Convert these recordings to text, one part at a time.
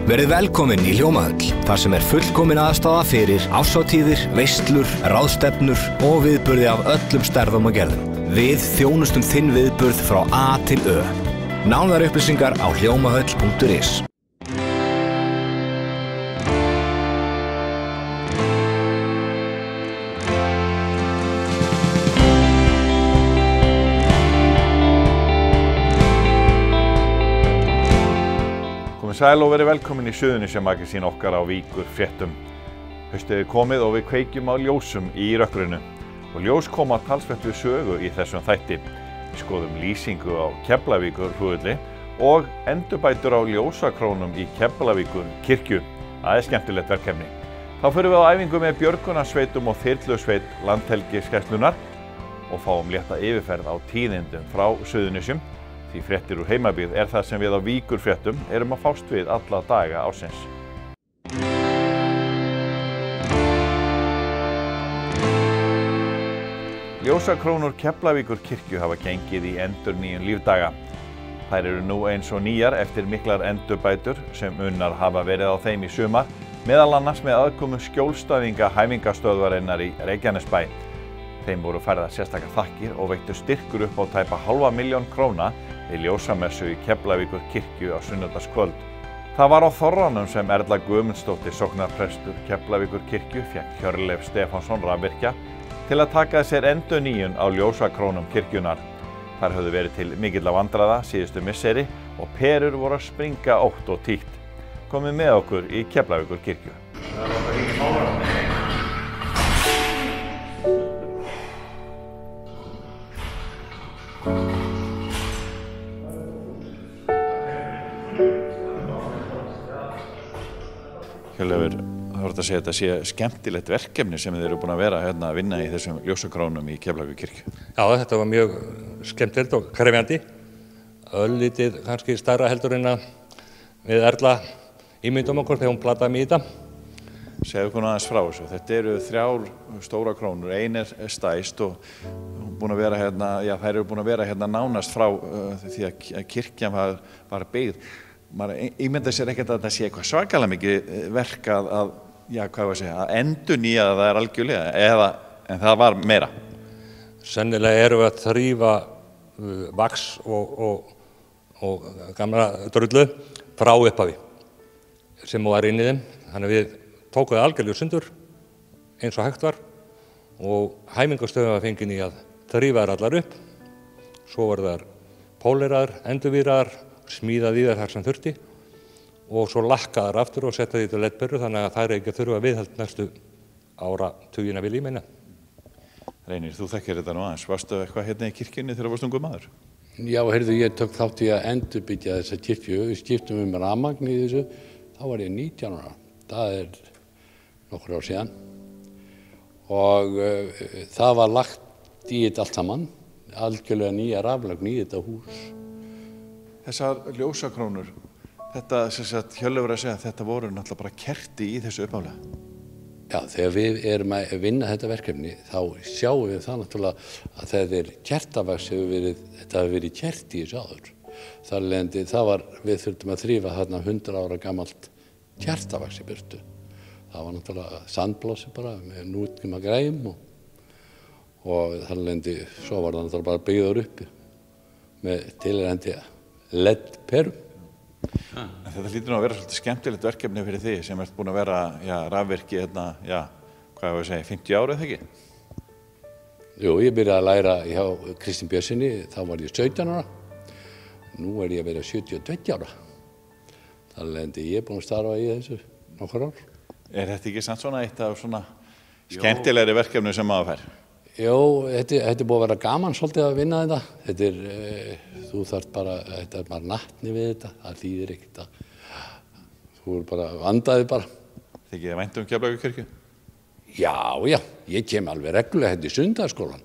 Verið velkomin í Hljómahöll, þar sem fullkomin aðstaða fyrir árshátíðir, veislur, ráðstefnur og viðburði af öllum stærðum og gerðum. Við þjónustum þinn viðburð frá A til Ö. Nánari upplýsingar á hljómahöll.is. Sæl og verið velkomin í Suðurnesjamagasín okkar á Víkurfréttum. Haustið er komið og við kveikjum á ljósum í rökkrinu. Og ljós koma talsvert við sögu í þessum þætti. Við skoðum lýsingu á Keflavíkurflugvelli og endurbætur á ljósakrónum í Keflavíkurkirkju. Það er skemmtilegt verkefni. Þá förum við á æfingu með björgunarsveitum og þyrlusveit Landhelgisgæslunnar og fáum létta yfirferð á tíðindum frá Suðurnesjum. Því fréttir úr heimabyggð er það sem við á Víkurfréttum erum að fást við alla daga ársins. Ljósakrónur Keflavíkurkirkju hafa gengið í endurnýjun lífdaga. Þær eru nú eins og nýjar eftir miklar endurbætur sem unnar hafa verið á þeim í sumar, meðal annars með aðkomu skjólstæðinga hæfingastöðvarinnar í Reykjanesbæ. Þeim voru færðar sérstakar þakkir og veittu styrkur upp á tæpa 500.000 króna í ljósamessu í Keflavíkurkirkju á sunnudagskvöld. Það var á þorranum sem Erla Guðmundsdóttir sóknarprestur Keflavíkurkirkju fékk Hjörleif Stefánsson rafvirkja til að taka sér endurnýjun á ljósakrónum kirkjunnar. Þar höfðu verið til mikilla vandræða síðustu misseri og perur voru að springa ótt og títt. Komið með okkur í Keflavíkurkirkju. Hjörleifur, það voru að segja að þetta sé skemmtilegt verkefni sem þið eru búin að vera að vinna í þessum ljósakrónum í Keflavíkurkirkju. Já, þetta var mjög skemmtilegt og krefjandi. Örlítið kannski stærra heldur en að við Erla ímyndum okkur þegar hún plataði mig í þetta. Segðu okkur aðeins frá þessu. Þetta eru 3 stóra krónur, ein er stæst og búin að vera þær eru búin að vera nánast frá því að kirkjan var byggð. Maður ímynda sér ekkert að þetta sé eitthvað svakalega mikið verk að endurnýja það algjörlega, en það var meira. Sennilega erum við að þrífa vax og gamla drullu frá upphafi sem var inn í þeim. Þannig við tókum það algjörlega sundur eins og hægt var og hæfingastöðin var fengin í að þrífa þær allar upp. Svo var þær póleraðar, endurvíraðar, smíðað í þær sem þurfti og svo lakkaðar aftur og setta því til leddperur þannig að þær ekki að þurfa viðhald næstu áratugina vil ég meina. Reynir, þú þekkir þetta nú aðeins. Varstu eitthvað í kirkjunni þegar varstu ungur maður? Já, heyrðu, ég tók þátt í að endurbyggja þessa kirkju. Við skiptum rafmagn í þessu. Þá var ég 19 ára. Það er nokkur ár síðan. Og það var lagt í þetta allt saman. Algjörlega nýja raflögn í þetta hús. Þessar ljósakrónur, þetta Hjörleifur að segja að þetta voru náttúrulega bara kerti í þessu uppálega. Já, þegar við erum að vinna þetta verkefni þá sjáum við það náttúrulega að þetta kertavax þetta hefur verið kerti í þessu áður. Við þurftum að þrífa þarna 100 ára gamalt kertavax í burtu. Það var náttúrulega sandblássi bara með nútíma græjum og svo var það náttúrulega bara byggður upp með tilheyrandi leddperum. Þetta hlýtur nú að vera svolítið skemmtilegt verkefni fyrir þig sem ert búin að vera rafvirki 50 ára eða ekki? Jú, ég byrjaði að læra hjá Kristín Björnssoni, þá var ég 17 ára. Nú er ég að vera 72 ára. Þannig ég er búin að starfa í þessu nokkur ár. Er þetta ekki samt svona eitt af svona skemmtilegri verkefni sem maður fær? Jó, þetta er búið að vera gaman svolítið að vinna þetta. Þú þarft bara, þetta er bara natni við þetta, það þýðir ekkert að þú er bara vandaði bara. Þykir þið vænt Keflavíkurkirkju? Já, ég kem alveg reglulega í sundarskólan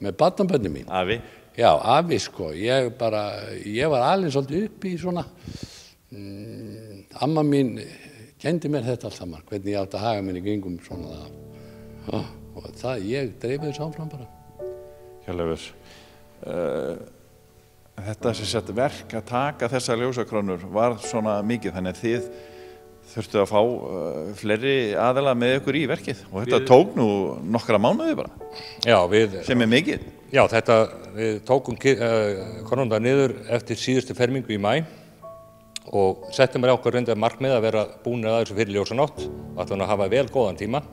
með barnabörnin mín. Afi? Já, afi sko, ég var alveg svolítið upp í svona, amma mín kendi mér þetta allt saman, hvernig ég átti að haga mér í kringum svona það. Og ég dreif þessu áfram bara. Hjörleifur, þetta verk að taka þessar ljósakrónur var svona mikið þannig að þið Þurftu að fá fleiri aðila með ykkur í verkið og þetta tók nú nokkra mánuði bara. Já, sem mikið. Já, við tókum konundar niður eftir síðustu fermingu í maí og settum okkur reyndar markmið að vera búnir að þessu fyrir ljósanótt og ætlum að hafa vel góðan tíma.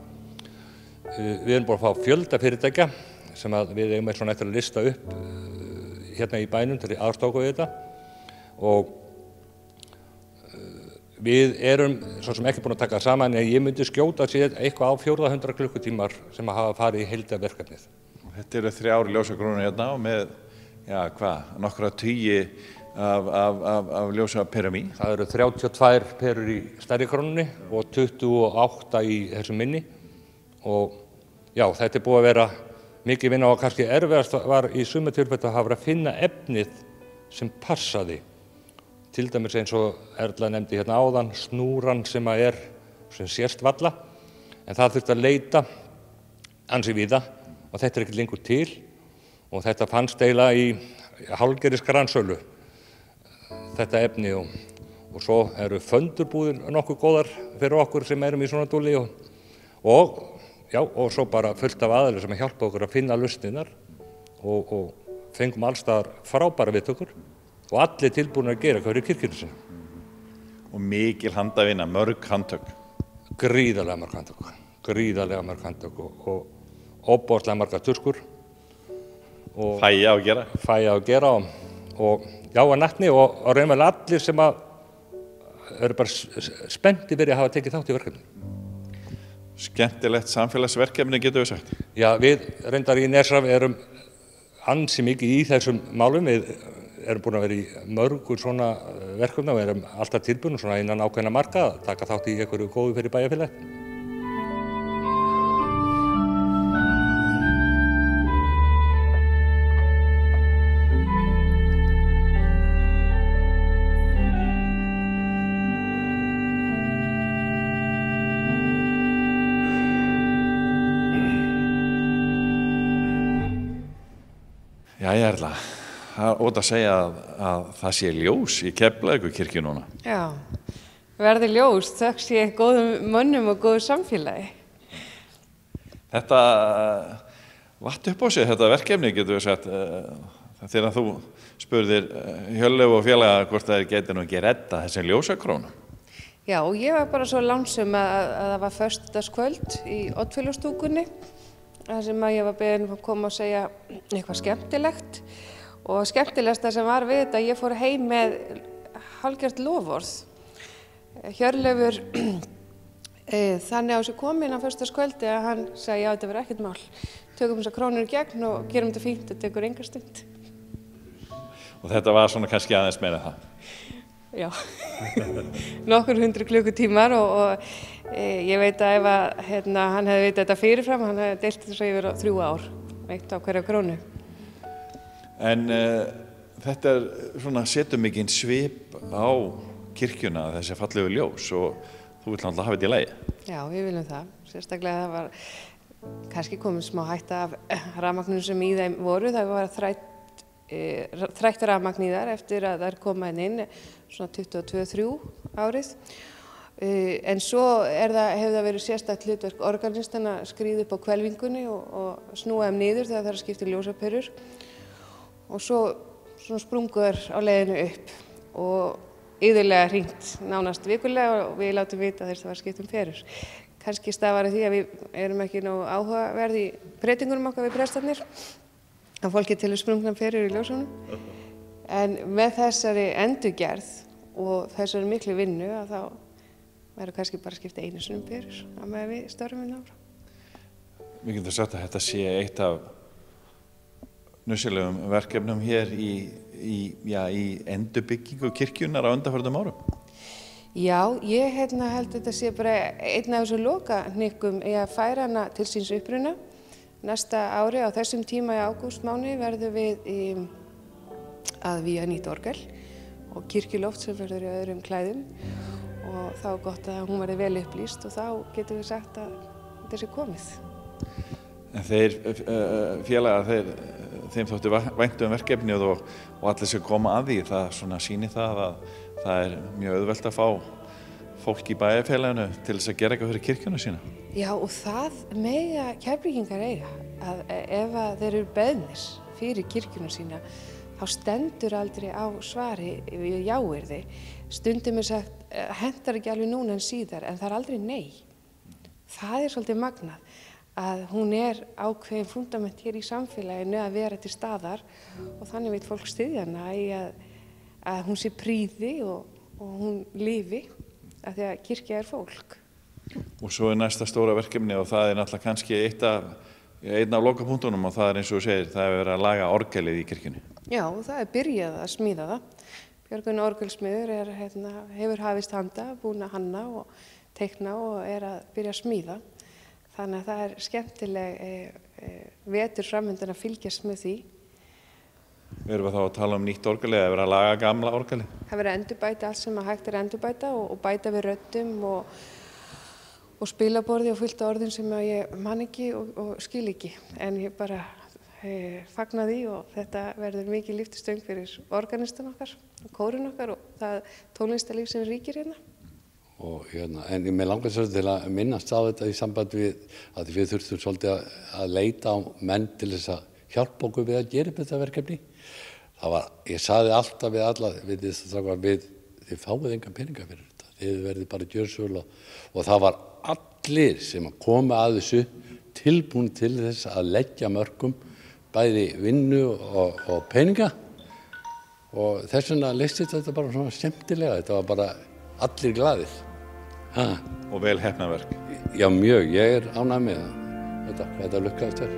Við erum búin að fá fjölda fyrirtækja sem við eigum svona eftir að lista upp hérna í bænum til aðstoða við þetta og við erum svo sem ekki búin að taka saman en ég myndi skjóta sér eitthvað á 400 klukkutímar sem að hafa farið í heildarverkefnið. Þetta eru 3 ljósakrónur hérna og með, nokkra tugi af ljósaperum í. Það eru 32 perur í stærri krónunni og 28 í þessum minni og já, þetta er búið að vera mikið vinna og kannski erfiðast var í sumum tilfellum að hafa að finna efnið sem passaði. Til dæmis eins og Erla nefndi hérna áðan, snúran sem sést valla, en það þurfti að leita ansi víða og þetta er ekki lengur til og þetta fannst eiginlega í hálfgerðis gransölu, þetta efni og svo eru föndurbúðir nokkuð góðar fyrir okkur sem erum í svona dúli og svo bara fullt af aðilum sem hjálpa okkur að finna lausnirnar og fengum allstaðar frábæra viðtökur. Og allir tilbúin að gera hvað í kirkjunni sinni. Og mikil handavinna, mörg handtök. Gríðarlega mörg handtök og ofboðslega margar tuskur. Fæja að gera. Fæja að gera og já að natni og raunverulega allir sem eru bara spenntir fyrir að hafa tekið þátt í verkefni. Skemmtilegt samfélagsverkefni getum við sagt. Já, við reyndar í Nesraf erum ansi mikið í þessum málum. Við erum búin að vera í mörgur svona verkefna og erum alltaf tilbúin svona innan ákveðna marka að taka þátt í einhverju góðu fyrir bæjarfélag. Jæja Erla. Það er ótt að segja að það sé ljós í Keflavíkurkirkju núna. Já, verði ljós, þökk sé góðum mönnum og góðu samfélagi. Þetta vatt upp á sig, þetta verkefni getur við sagt, þegar þú spurðir Hjörleif og félaga hvort það geti nú ekki redda þessum ljósakrónum. Já, ég var bara svo lánsum að það var föstudagskvöld í Oddfélagsstúkunni, þar sem ég var beðin að koma og segja eitthvað skemmtilegt. Og skemmtilegasta sem var við þetta, ég fór heim með hálfgert loforð. Hjörleifur þannig á sig kominn á föstudagskvöldi að hann sagði já, þetta verður ekkert mál. Tökum þessar krónur í gegn og gerum þetta fínt, þetta tekur enga stund. Og þetta var svona kannski aðeins meira það? Já, nokkur 100 klukkutímar og ég veit að ef hann hefði vitað þetta fyrirfram, hann hefði deilt þessu yfir 3 ár, eitt á hverja krónu. En þetta svona setur mikinn svip á kirkjuna þessi fallegu ljós og þú vilt náttúrulega hafa þetta í lagi. Já, við viljum það. Sérstaklega það var kannski komið smá hætta af rafmagninu sem í þeim voru. Það var þrætt rafmagn í þar eftir að þær koma inn svona 22-23 árið. En svo hefur það verið sérstakt hlutverk organistana að skríða upp á hvelfingunni og snúa þeim niður þegar það er að skipta ljósaperur. Og svo sprungur á leiðinu upp og iðulega hringt nánast vikulega og við látum vita þess að það var skipt perur. Kannski stafar því að við erum ekki nógu áhugaverð í breytingunum okkar við prestarnir að fólki til að sprungna perur í ljósunum. En með þessari endurgerð og þessari miklu vinnu að þá verður kannski bara skipt einu sinni perur á meðan við störfum áfram. Við getum sagt að þetta sé eitt af nauðsynlegum verkefnum hér í endurbyggingu kirkjunnar á undanförnum árum. Já, ég held þetta sé bara einn af þessu lokahnykkum í að færa hana til síns uppruna. Næsta ári á þessum tíma í ágústmánuði verðum við að vígja nýtt orgel og kirkjuloft sem verður í öðrum klæðum og þá er gott að hún verði vel upplýst og þá getum við sagt að þetta sé komið. En þeir félagar, þeim þótti vænt verkefnið og allir sem koma að því, það svona sýnir það að það er mjög auðvelt að fólk í bæjarfélaginu til þess að gera eitthvað fyrir kirkjuna sína? Já, og það mega Keflvíkingar eiga, að ef að þeir eru beðnir fyrir kirkjuna sína, þá stendur aldrei á svari við jáyrði. Stundum sagt, hentar ekki alveg núna en síðar, en það aldrei nei. Það svolítið magnað, að hún ákveðin fundament hér í samfélaginu að vera til staðar og þannig veit fólk styðja hana í að hún sé prýði og hún lifi, af því að kirkja fólk. Og svo næsta stóra verkefni og það náttúrulega kannski einn af lokapunktunum og það eins og þú segir, það verið að laga orgelið í kirkjunni. Já, það byrjað að smíða það. Björgvin orgelsmiður hefur hafist handa, búin að hanna og teikna og að byrja að smíða. Þannig að það skemmtileg vetur framöndan að fylgjast með því. Erum við þá að tala nýtt orgelið eða verið að laga gamla orgelið? Það verið að endurbæta allt sem hægt að endurbæta og bæta við röddum og spilaborði og fullt af orðum sem ég man ekki og skil ekki. En ég bara fagna því og þetta verður mikið lyftistöng fyrir organistan okkar, kórinn okkar og það tónlistarlíf sem ríkir hérna. Og en mér langar svolítið til að minnast á þetta í samband við að við þurftum svolítið að leita á menn til þess að hjálpa okkur við að gera upp þetta verkefni. Ég sagði alltaf við alla, þið fáið engan peninga fyrir þetta, þið verðið bara gjörsöl og það var allir sem komu að þessu tilbúin til þess að leggja mörkum bæði vinnu og peninga og þess vegna leystist þetta bara svona skemmtilega, þetta var bara allir glaðir. Og vel heppnað verk. Já, mjög, ég ánægð með þetta lukkaðist vel.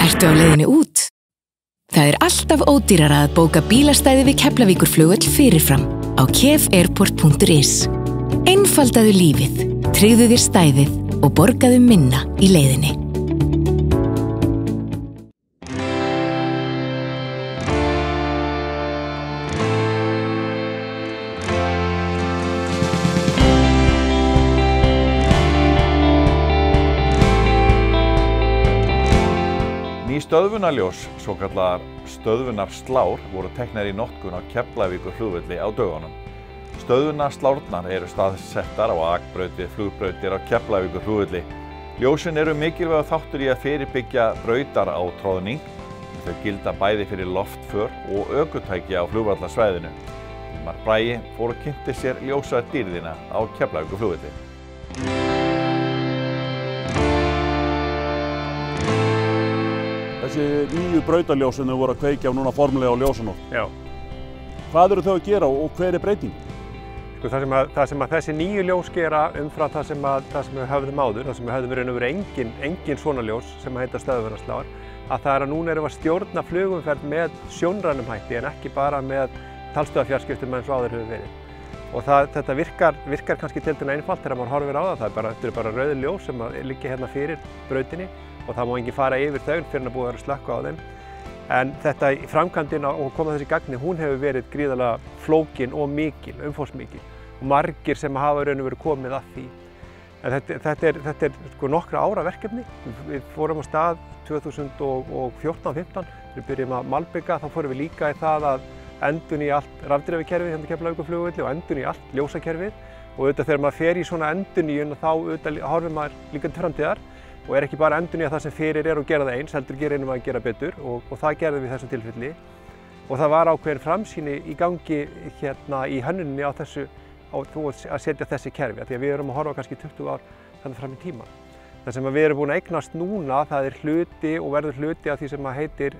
Ertu á leiðinni út? Það alltaf ódýrara að bóka bílastæði við Keflavíkurflugvöll fyrirfram á kefairport.is. Einfaldaðu lífið, tryggðu þér stæðið og borgaðu minna í leiðinni. Ný stöðvunarljós, svokallaðar stöðvunarslár, voru teknar í notkun á Keflavíkurflugvelli á dögunum. Stöðvunarslárnar eru staðsettar á akbraut við flugbrautir á Keflavíkurflugvelli. Ljósin eru mikilvægur þáttur í að fyrirbyggja brautarátróðning. Þau gilda bæði fyrir loftför og ökutæki á flugvallarsvæðinu. Hilmar Bragi fór og kynnti sér ljósadýrðina á Keflavíkurflugvelli. Þessi nýju brautarljós sem þau voru að kveikja núna formulega á ljósanótt. Já. Hvað eru þau að gera og hver er breytingin? Sko, það sem þessi nýju ljós gera umfram það sem við höfðum áður, það sem við höfðum í raun og veru engin svona ljós sem heita stöðvunarslár, að það að núna erum við að stjórna flugumferð með sjónrænum hætti en ekki bara með talstöðvarfjarskiptum eins og áður hefur verið. Og þetta virkar kannski tiltölulega einfalt þegar maður horfir á það. Þetta eru bara rauð ljós sem liggja hérna fyrir brautinni og það má enginn fara yfir þau fyrir að búið að vera slökkva á þeim. En þetta í framkvæmdina og koma þessi gagni, hún hefur verið gríðarlega flókin og mikil, umfangsmikil og margir sem hafa í raun og veru komið að því. En þetta er sko nokkra ára verkefni. Við fórum á stað 2014-15, við byrjum að malbika, þá fórum við líka í það að endurnýja allt rafdreifikerfið hérna á Keflavíkurflugvelli og endurnýja allt ljósakerfið og auðvitað þegar maður fer í svona endurnýjun þá auðvitað horfir maður líka til framtíðar og ekki bara endurnýja það sem fyrir og gera það eins, heldur reynum að gera betur og það gerðum við í þessu tilfelli. Og það var ákveðin framsýni í gangi hérna í hönnuninni á þessu, að setja þessi kerfi, því að við erum að horfa kannski 20 ár þannig fram í tíma. Það sem við erum búin að eignast núna, það er hluti og verður hluti af því sem heitir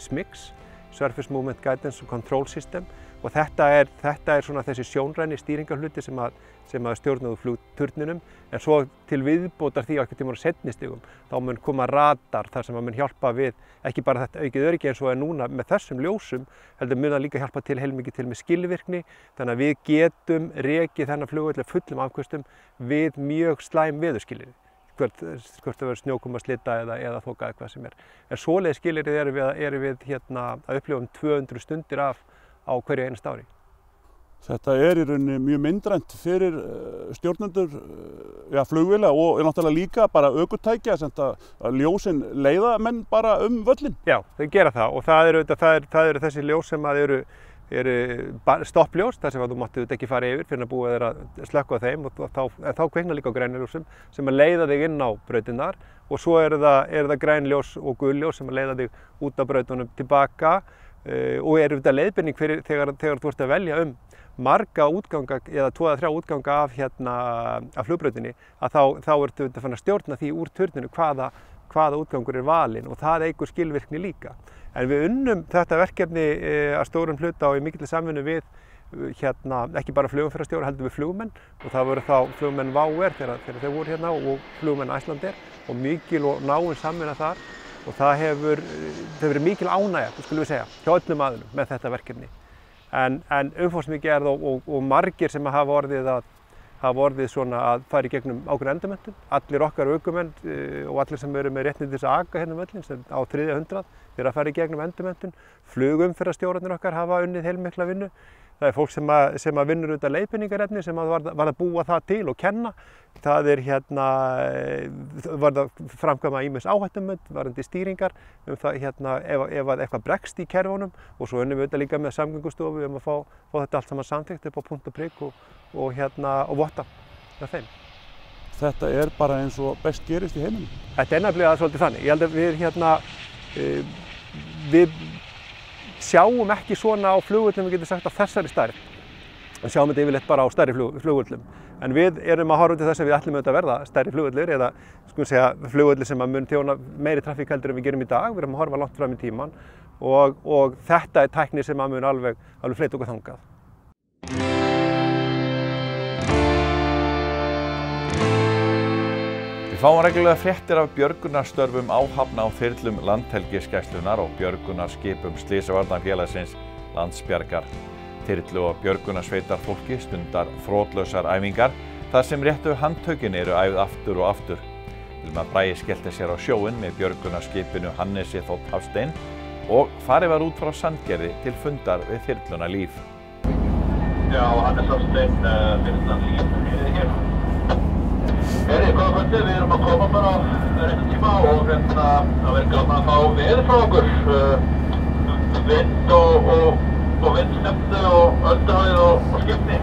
SMICS, Surface Movement Guidance and Control System, og þetta er svona þessi sjónræni stýringarhluti sem að stjórnaðu flugturninum, en svo til viðbótar því á einhvern tímann á seinni stigum, þá mun koma radar þar sem að mun hjálpa við, ekki bara þetta aukið öryggi eins og er núna með þessum ljósum, heldur mun að líka hjálpa til heilmikið til með skilvirkni, þannig að við getum rekið þennan flugvöll fullum afköstum við mjög slæm veðurskilyrði. Hvort það verður snjókoma, slydda eða þoka eða hvað sem er. En svoleiðis skilyrði erum við hérna að upplifa 200 stundir á hverju einasta ári. Þetta í rauninni mjög myndrænt fyrir stjórnendur flugvéla og náttúrulega líka bara ökutækja sem að ljósin leiða menn bara völlinn. Já, þau gera það og það eru þessi ljós sem að eru stoppljós, þar sem að þú mátti ekki fara yfir fyrir að búið að slökkva þeim og þá kviknar líka á grænljósum sem að leiða þig inn á brautirnar og svo eru það grænljós og gulljós sem að leiða þig út af brautunum tilbaka og eru þetta leiðbeining fyrir þegar þú ert að velja marga útganga eða 2 eða 3 útganga af flugbrautinni að þá ertu að fann að stjórna því úr turninu hvaða útgangur valinn og það eykur skilvirkni líka. En við unnum þetta verkefni að stórum hluta og í mikilli samvinnu við ekki bara flugumferðarstjóra heldur við flugmenn og það voru þá flugmenn WOW Air þegar þeir voru hérna og flugmenn Icelandair og mikil og náin samvinna þar og það hefur verið mikil ánægja, skulum við segja, hjá öllum aðilum með þetta verkefni. En umfangsmikið og margir sem hafa orðið svona að fara í gegnum ákveðna endurmenntun. Allir okkar ökumenn og allir sem eru með réttindi til þess að aka hérna völlinn sem á 300 þeir að fara í gegnum endurmenntun. Flugumferðarstjórarnir okkar hafa unnið heilmikla vinnu. Það fólk sem að vinnur út af leiðbeiningarefni sem var að búa það til og kenna. Það var að framkvæma ýmis áhættumönd, varðandi stýringar það ef eitthvað bregst í kerfunum og svo unnum við þetta líka með samgöngustofu að fá þetta allt saman samþykkt upp á punkt og prikk og votta með þeim. Þetta bara eins og best gerist í heiminum. Þetta nefnilega svolítið þannig. Ég held að við sjáum ekki svona á flugvöllum, við getum sagt á þessari stærð. Við sjáum þetta yfirleitt bara á stærri flugvöllum. En við erum að horfa til þess að við ætlum auðvitað að verða stærri flugvöllir eða flugvöllir sem mun þjóna meiri traffík heldur en við gerum í dag. Við erum að horfa langt fram í tímann og þetta tækni sem mun alveg fleyta okkur þangað. Við fáum reglulega fréttir af björgunarstörfum áhafna á þyrlum Landhelgisgæslunnar og björgunarskipum Slysavarnafélagsins Landsbjargar. Þyrlu og björgunarsveitarfólki stundar þrotlausar æfingar þar sem réttu handtökin eru æfð aftur og aftur. Hilmar Bragi skellti sér á sjóinn með björgunarskipinu Hannesi Þ. Hafstein og farið var út frá Sandgerði til fundar við þyrluna Líf. Já, Hannes Hafstein, þyrlan Líf hér. Góða kvöldi, við erum að koma bara réttum tíma og það verður gaman að fá veður frá okkur. Vind og vindstefnu og ölduhæð og skipni.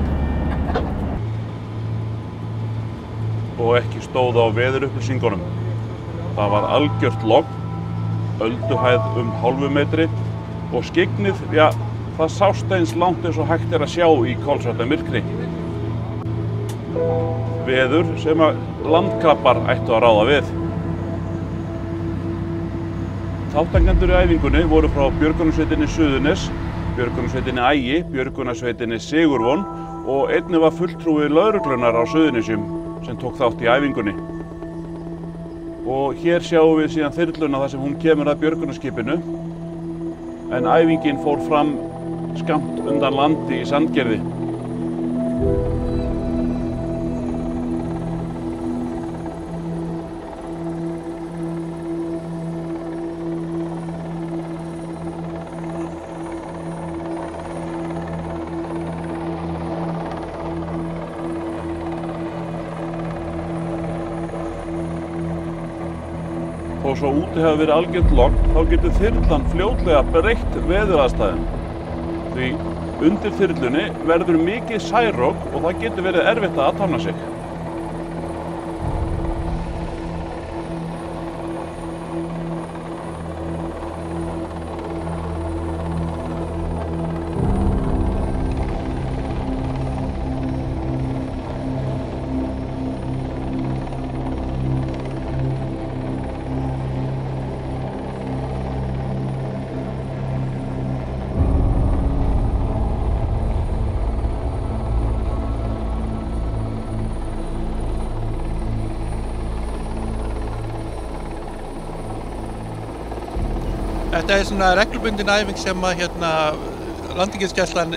Og ekki stóð á veðurupplýsingunum. Það var algjört logn, ölduhæð hálfu metri og skygnið, það sást eins langt eins og hægt að sjá í kolsvarta myrkri. Veður sem að landkrabbar ættu að ráða við. Þátttakendur í æfingunni voru frá björgunarsveitinni Suðurnes, björgunarsveitinni Ægi, björgunarsveitinni Sigurvon og einnig var fulltrúi lögreglunnar á Suðurnesjum sem tók þátt í æfingunni. Og hér sjáum við síðan þyrluna þar sem hún kemur að björgunarskipinu en æfingin fór fram skammt undan landi í Sandgerði. Þó svo úti hefur verið algjört logn, þá getur þyrlan fljótlega breytt veðuraðstæðum. Því undir þyrlunni verður mikið særok og það getur verið erfitt að athafna sig. Þetta svona reglubundin æfing sem að Landhelgisgæslan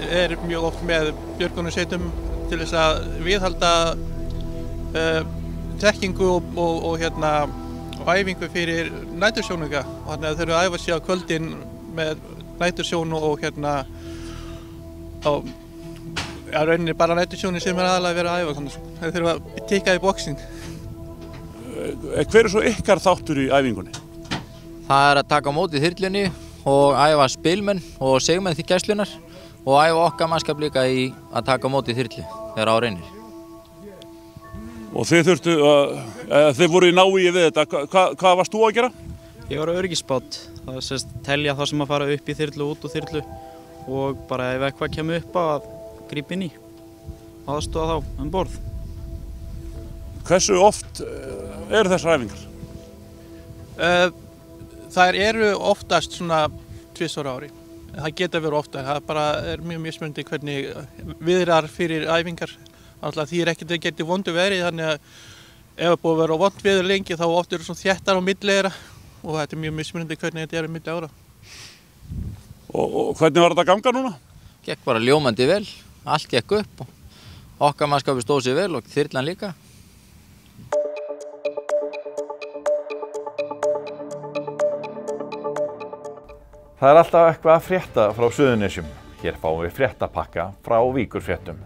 mjög oft með björgunarsveitum til þess að viðhalda þekkingu og æfingu fyrir nætursjónauka. Þannig að þau eru að æfa sig á kvöldin með nætursjón og Já, rauninni bara nætursjónin sem aðalega að vera að æfa þannig sko. Það þurfa að tikka í boxing. Hver svo ykkar þáttur í æfingunni? Það að taka á móti þyrlunni og æfa spilmenn og segmenn til gæslunar og æfa okkar mannskap líka í að taka á móti þyrlu þegar á reynir. Og þið voru í návíi við þetta. Hvað varst þú að gera? Ég var á öryggisbát. Það sést telja það sem að fara upp í þyrlu og út úr þyrlu og bara ef eitthvað kemur upp á að grípa inn í og aðstoða þá borð. Hversu oft eru þessar æfingar? Það eru oftast svona 2 ári. Það geta verið ofta. Það bara mjög mismunandi hvernig viðrar fyrir æfingar. Alltaf því ekkert að geta vondu veðri, þannig að ef það búið að vera vont veður lengi þá oft eru svona þéttar á milli þeirra og þetta mjög mismunandi hvernig þetta á milli ára. Og hvernig var þetta að ganga núna? Gekk bara ljómandi vel, allt gekk upp og okkar mannskapi stóð sér vel og þyrlan líka. Það er alltaf eitthvað að frétta frá Suðurnesjum. Hér fáum við fréttapakka frá Víkurfréttum.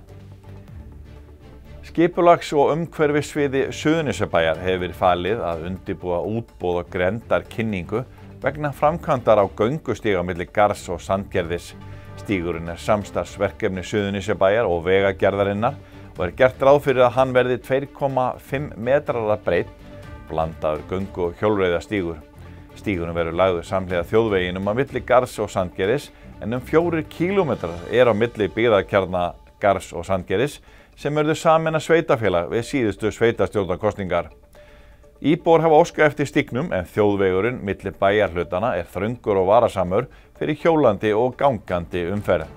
Skipulags- og umhverfissviði Suðurnesjabæjar hefur verið falið að undirbúa útboð og grenndarkynningu vegna framkvæmdar á göngustíg á milli Garðs og Sandgerðis. Stígurinn samstarfsverkefni Suðurnesjabæjar og Vegagerðarinnar og gert ráð fyrir að hann verði 2,5 metrar að breidd, blandaður göngu- og hjólreiðastígur. Stígurinn verður lagður samhliða þjóðveginum á milli Garðs og Sandgerðis en 4 kílómetrar á milli byggðakjarna Garðs og Sandgerðis sem verður sameinað sveitafélag við síðustu sveitarstjórnarkosningar. Íbúar hafa óskað eftir stígnum en þjóðvegurinn milli bæjarhlutana þröngur og varasamur fyrir hjólandi og gangandi umferð.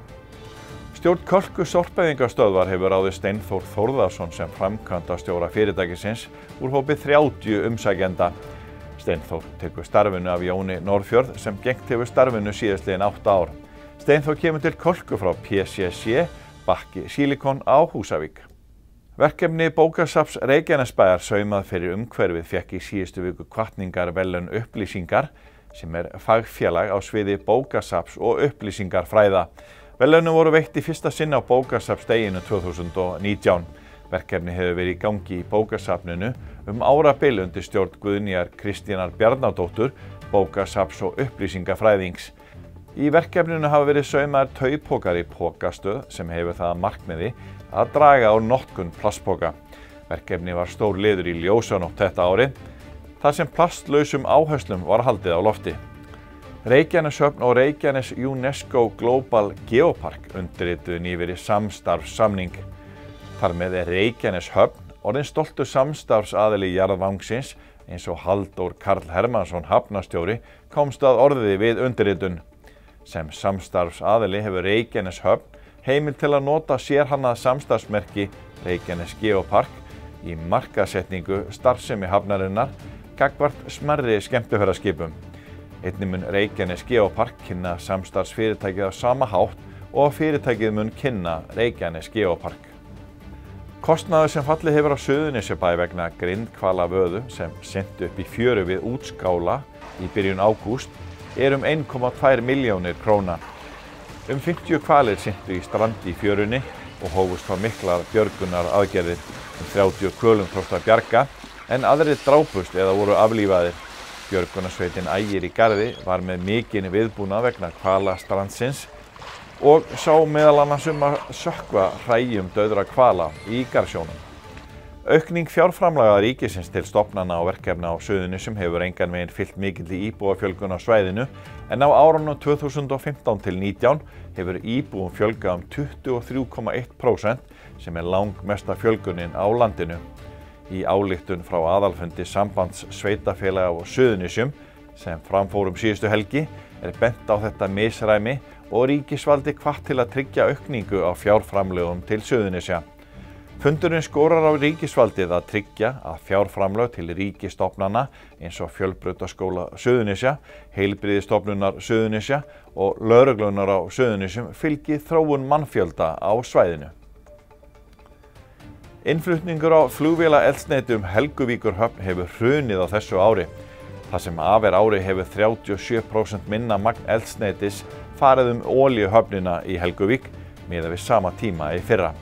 Stjórn Kölku sorpeyðingarstöðvar hefur ráðið Steinþór Þórðarsson sem framkvæmdastjóra fyrirtækisins úr hópi 30 umsækjenda. Steinþór tekur starfinu af Jóni Norðfjörð sem gegnt hefur starfinu síðastliðin 8 ár. Steinþór kemur til Kölku frá PCC Bakki Silikon á Húsavík. Verkefni bókasafns Reykjanesbæjar saumað fyrir umhverfið fékk í síðustu viku hvatningarverðlaun upplýsingar sem fagfélag á sviði bókasafns og upplýsingarfræða. Verðlaunin voru veitt í fyrsta sinn á bókasafnsdeginu 2019. Verkefni hefur verið í gangi í bókasafninu árabil undir stjórn Guðnýjar Kristínar Bjarnadóttur, bókasafns- og upplýsingafræðings. Í verkefninu hafa verið saumaðir taupokar í pokastöð sem hefur það að markmiði að draga úr notkun plastpoka. Verkefni var stór liður í ljósanótt þetta árið, þar sem plastlausum áherslum var haldið á lofti. Reykjaneshöfn og Reykjanes UNESCO Global Geopark undirrituðu nýverið samstarfssamning. Þar með Reykjaneshöfn orðinn stoltur samstarfsaðili jarðvangsins eins og Halldór Karl Hermannsson hafnastjóri komst að orði við undirritun. Sem samstarfsaðili hefur Reykjaneshöfn heimild til að nota sérhannað samstarfsmerki Reykjanes Geopark í markaðssetningu starfsemi hafnarinnar gagnvart smærri skemmtiferðaskipum. Einnig mun Reykjanes Geopark kynna samstarfsfyrirtækið á sama hátt og fyrirtækið mun kynna Reykjanes Geopark. Kostnaður sem fallið hefur á Suðurnesjabæ vegna grindhvalavöðu sem synti upp í fjöru við Útskála í byrjun ágúst 1,2 milljónir króna. 50 hvalir syntu í strand í fjörunni og hófust þá miklar björgunar aðgerðir. 30 hvölum tókst að bjarga en aðrir drápust eða voru aflífaðir. Björgunarsveitin Ægir í Garði var með mikinn viðbúnað vegna hvalastrandsins og sá meðal annars að sökkva hræjum dauðra hvala í Garðsjónum. Aukning fjárframlaga ríkisins til stofnana og verkefna á Suðurnesjum hefur engan veginn fylgt mikilli íbúafjölgun á svæðinu en á árunum 2015 til 2019 hefur íbúum fjölgað 23,1% sem langmesta fjölgunin á landinu. Í ályktun frá aðalfundi sambands sveitafélaga á Suðurnesjum sem framfór síðustu helgi bent á þetta misræmi og ríkisvaldi hvatt til að tryggja aukningu á fjárframlögum til Suðurnesja. Fundurinn skorar á ríkisvaldið að tryggja að fjárframlög til ríkisstofnana eins og Fjölbrautaskóla Suðurnesja, Heilbrigðisstofnunar Suðurnesja og lögreglunar á Suðurnesjum fylgi þróun mannfjölda á svæðinu. Innflutningur á flugvélaeldsneyti Helguvíkurhöfn hefur hrunið á þessu ári. Það sem af ári hefur 37% minna magn eldsneytis farið olíuhöfnina í Helguvík miðað við sama tíma í fyrra.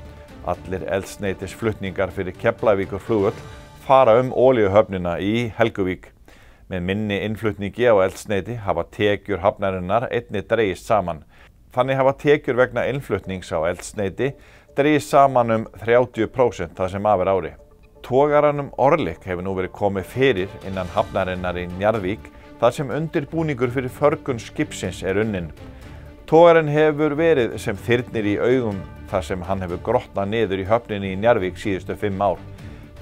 Allir eldsneytisflutningar fyrir Keflavíkurflugvöll fara olíuhöfnina í Helguvík. Með minni innflutningi á eldsneyti hafa tekjur hafnarinnar einnig dregist saman. Þannig hafa tekjur vegna innflutnings á eldsneyti dregist saman 30% það sem af ári. Togaranum Orlik hefur nú verið komið fyrir innan hafnarinnar í Njarðvík þar sem undirbúningur fyrir förgun skipsins unnin. Togarinn hefur verið sem þyrnir í augum þar sem hann hefur grotnað niður í höfninni í Njarðvík síðustu 5 ár.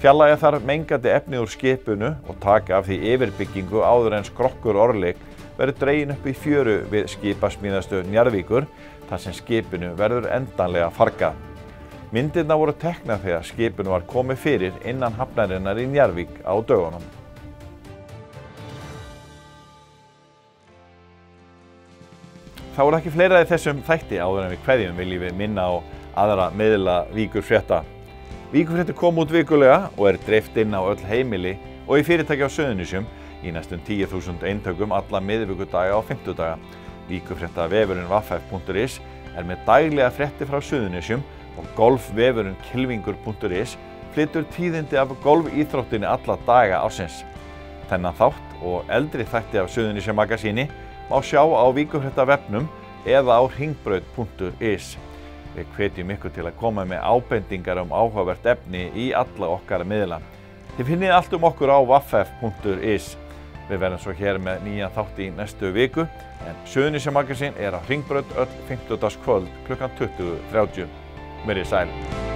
Fjarlægja þarf mengandi efni úr skipinu og taka af því yfirbyggingu áður en skrokkur Orlik verður dreginn upp í fjöru við skipasmíðastöð Njarðvíkur þar sem skipinu verður endanlega fargað. Myndirnar voru teknar þegar skipinu var komið fyrir innan hafnarinnar í Njarðvík á dögunum. Það voru ekki fleira í þessum þætti áður en við kveðjum viljum við minna á aðra miðla Víkurfrétta. Víkurfréttir kom út vikulega og dreift inn á öll heimili og í fyrirtæki á Suðurnesjum í næstum 10.000 eintökum alla miðvikudaga og fimmtudaga. Víkurfréttavefurinn vaff.is með daglega fréttir frá Suðurnesjum og golfvefurinn kilvingur.is flytur tíðindi af golfíþróttinni alla daga ársins. Þennan þátt og eldri þætti af Suðurnesja magasíni má sjá á Víkurfréttavefnum eða á hringbraut.is. Við hvetjum ykkur til að koma með ábendingar áhugavert efni í alla okkar miðla. Þið finnið allt okkur á vaff.is. Við verðum svo hér með nýjan þátt í næstu viku, en Suðurnesja magasín á hringbraut öll fimmtudagskvöld klukkan 20:30. Verið sæl.